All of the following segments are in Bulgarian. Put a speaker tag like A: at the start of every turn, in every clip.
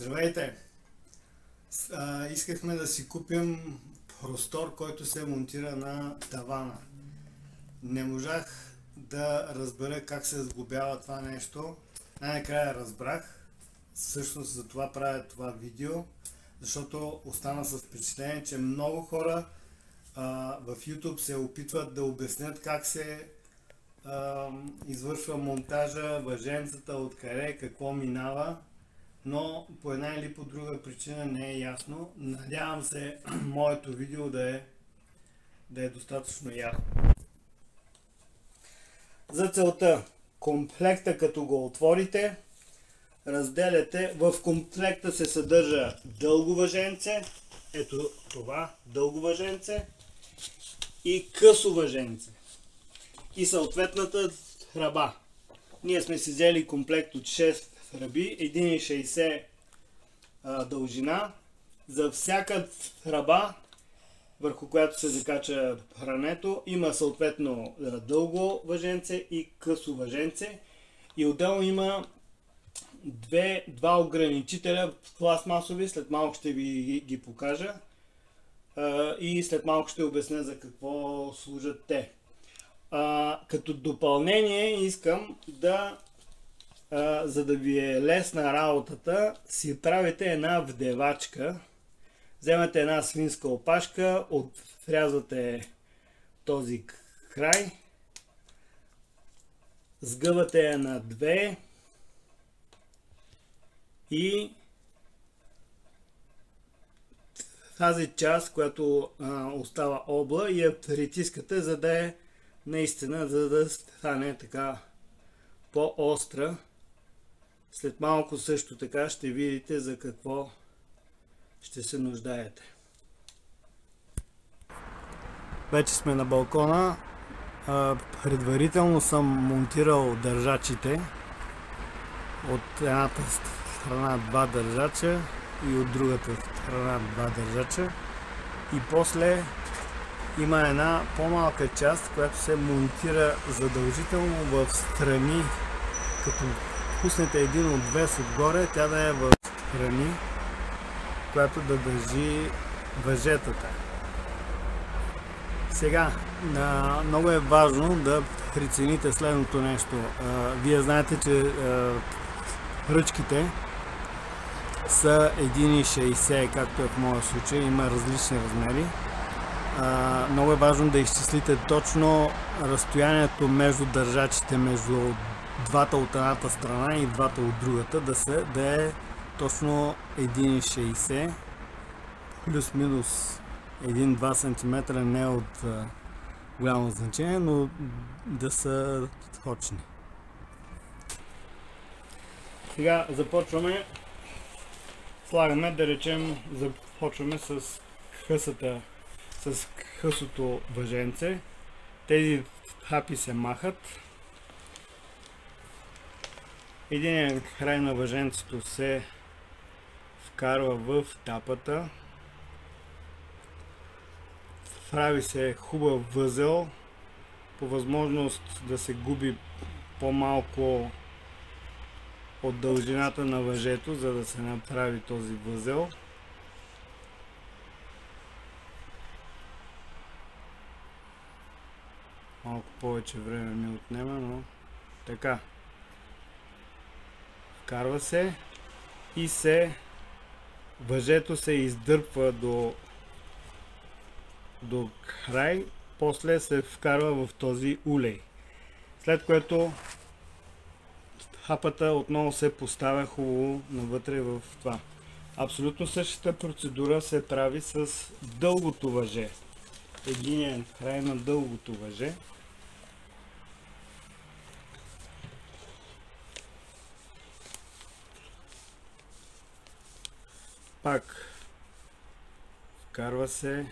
A: Здравейте! Искахме да си купим простор, който се монтира на тавана. Не можах да разбера как се сглобява това нещо. Най-накрая разбрах. Всъщност за това правя това видео, защото остана с впечатление, че много хора в YouTube се опитват да обяснят как се извършва монтажа, въженцата, откъде, какво минава, но по една или по друга причина не е ясно. Надявам се моето видео да е достатъчно ясно. За целта, комплекта като го отворите, разделяте. В комплекта се съдържа дълго въженце, ето това дълго въженце, и късо въженце, и съответната тръба. Ние сме си взели комплект от 6 тръби, 1,60 дължина. За всяка тръба, върху която се закача прането, има съответно дълго въженце и късо въженце. И отделно има два ограничителя пластмасови, след малко ще ви ги покажа. И след малко ще обясня за какво служат те. Като допълнение искам за да ви е лесна работата, си правите една вдевачка. Вземете една свинска опашка, отрязвате този край, сгъвате я на две и тази част, която остава обла, и я притискате, за да е наистина, за да стане така по-остра. След малко също така ще видите за какво ще се нуждаете. Вече сме на балкона. Предварително съм монтирал държачите. От едната страна два държача и от другата страна два държача. И после има една по-малка част, която се монтира задължително в страни. Като пуснете един отвес отгоре, тя да е в страни, която да държи въжетата. Сега, много е важно да прецените следното нещо. Вие знаете, че ръчките са 1,60, както е в моя случай, има различни размери. Много е важно да изчислите точно разстоянието между държачите, между двата от едната страна и двата от другата, да е точно 1,60, плюс-минус 1-2 см, не е от голямо значение, но да са точни. Сега започваме. Слагаме, да речем, започваме с късото въженце. Тези хапи се махат. Единият край на въженцето се вкарва в тапата. Прави се хубав възел. По възможност да се губи по-малко от дължината на въжето, за да се направи този възел. Малко повече време ми отнема, но така. Вкарва се и въжето се издърпва до край, после се вкарва в този улей. След което хапата отново се поставя хубаво навътре в това. Абсолютно същата процедура се прави с дългото въже. Единият край на дългото въже. Пак вкарва се,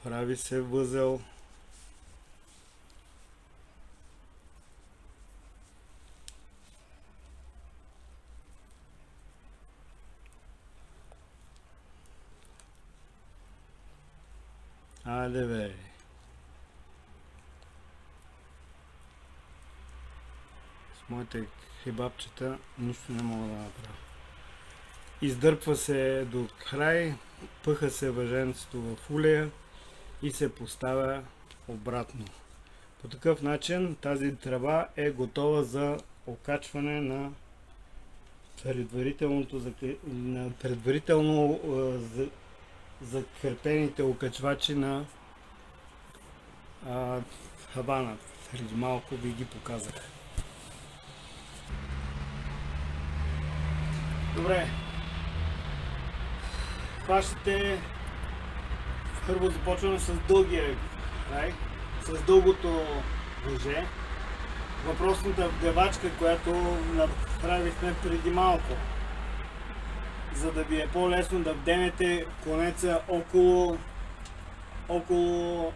A: прави се възел. Айде бе. С моите хебапчета, нищо не мога да направя. Издърпва се до край, пъха се въженцето в улея и се поставя обратно. По такъв начин тази тръба е готова за окачване на предварително закрепените окачвачи на хавана. Преди малко ви ги показах. Добре. Хващате. Първо започваме с дългия край, с дългото въже. Въпросната вдевачка, която направихме преди малко, за да ви е по-лесно да вденете конеца около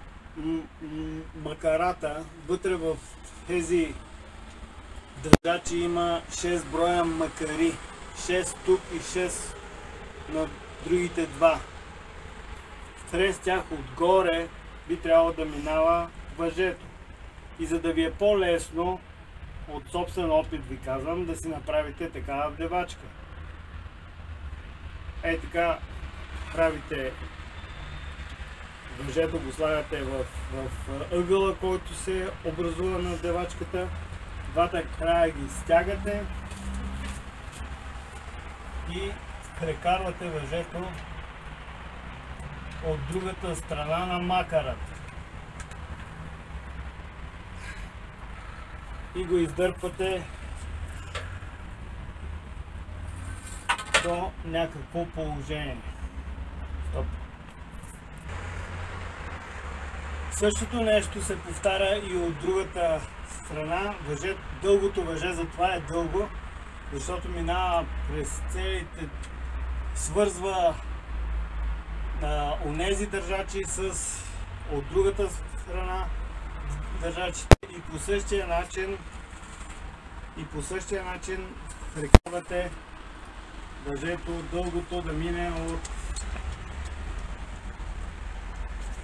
A: макарата. Вътре в тези държачи има 6 броя макари. 6 тук и 6 на другите два. През тях отгоре би трябвало да минава въжето. И за да ви е по-лесно, от собствен опит ви казвам, да си направите такава вдевачка. Ей така правите въжето, го слагате в ъгъла, който се образува на вдевачката. Двата края ги стягате и прекарвате въжето от другата страна на макарата. И го издърпвате до някакво положение. Стоп. Същото нещо се повтаря и от другата страна. Дългото въже затова е дълго, защото минава през целите, свързва онези държачи от другата страна държачите и по същия начин прекарвате въжето дългото да мине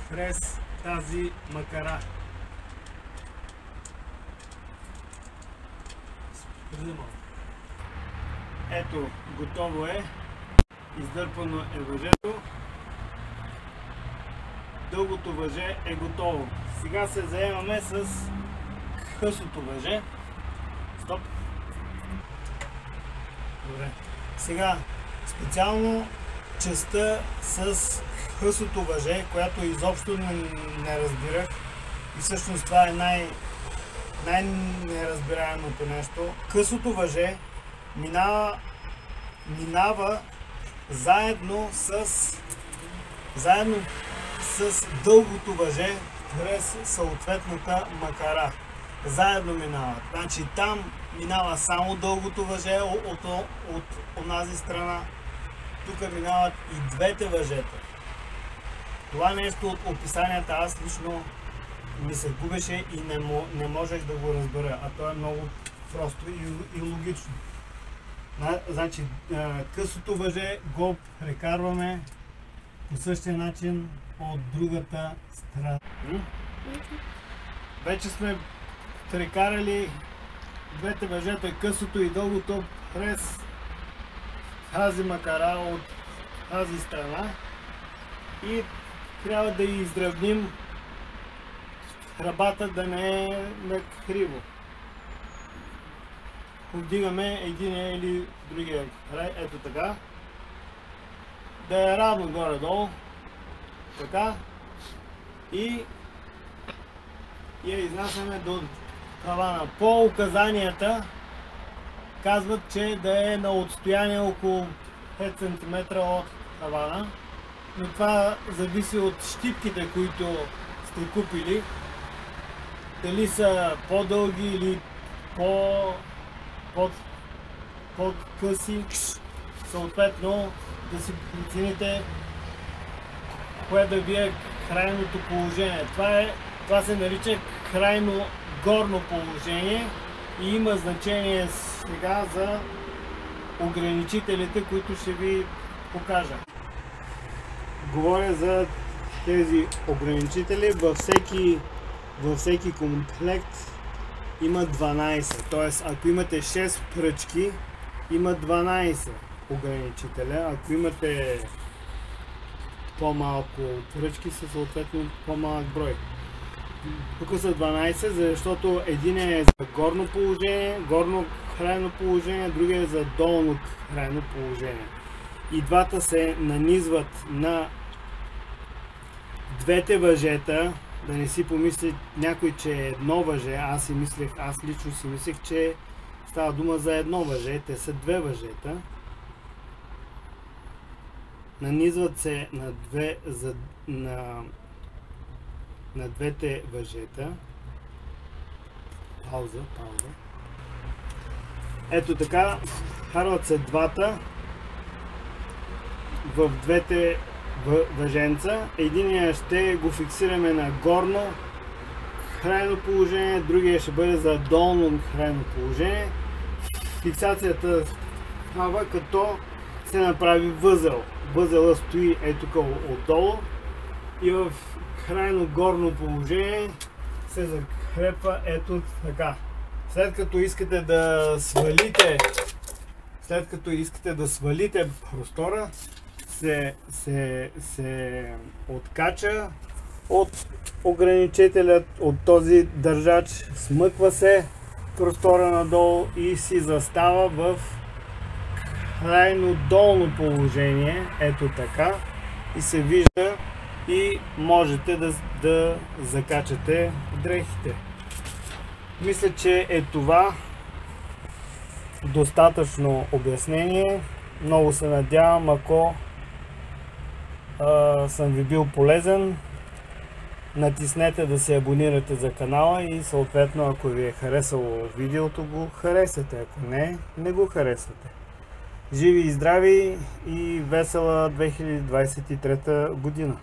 A: през тази макара. Ето, готово е. Издърпано е въжето. Дългото въже е готово. Сега се заемаме с късото въже. Стоп. Добре. Сега специално частта с късото въже, която изобщо не разбирах, и всъщност това е най-неразбираемото нещо. Късото въже минава заедно с дългото въже през съответната макара. Заедно минават. Значи там минава само дългото въже от онази страна. Тук минават и двете въжета. Това нещо от описанията аз лично ми се губеше и не можех да го разбера. А то е много просто и логично. Значи късото въже го прекарваме по същия начин от другата страна. Вече сме прекарали двете въжета, късото и дългото, през тази макара от тази страна и трябва да изравним ръбата да не е накриво. Повдигаме един или другия край, ето така, да е равно горе-долу, така, и я изнасяме до тавана. По указанията казват, че да е на отстояние около 5 см от тавана, но това зависи от щипките, които сте купили, дали са по-дълги или по-къси, съответно да си прецените кое да ви е крайното положение. Това се нарича крайно горно положение и има значение сега за ограничителите, които ще ви покажа. Говоря за тези ограничители. Във всеки комплект има 12. Тоест, ако имате 6 пръчки, има 12 ограничителя. Ако имате по-малко пръчки, са съответно по-малък брой. Тук са 12, защото един е за горно положение, горно крайно положение, другия е за долно крайно положение. И двата се нанизват на двете въжета, да не си помисли някой, че е едно въже. Аз лично си мислех, че става дума за едно въже, те са две въжета. Нанизват се на двете въжета. Пауза. Ето така, вкарват се двата в двете въженца. Единия ще го фиксираме на горно крайно положение, другия ще бъде за долно крайно положение. Фиксацията става като се направи възел. Възела стои тук отдолу и в крайно горно положение се закрепва ето така. След като искате да свалите простора, се откача от ограничителят, от този държач, смъква се простора надолу и си застава в крайно долно положение, ето така, и се вижда и можете да закачате дрехите. Мисля, че е това достатъчно обяснение. Много се надявам, ако съм ви бил полезен, натиснете да се абонирате за канала и съответно, ако ви е харесало видеото, го харесате, ако не го харесвате. Живи и здрави и весела 2023 година!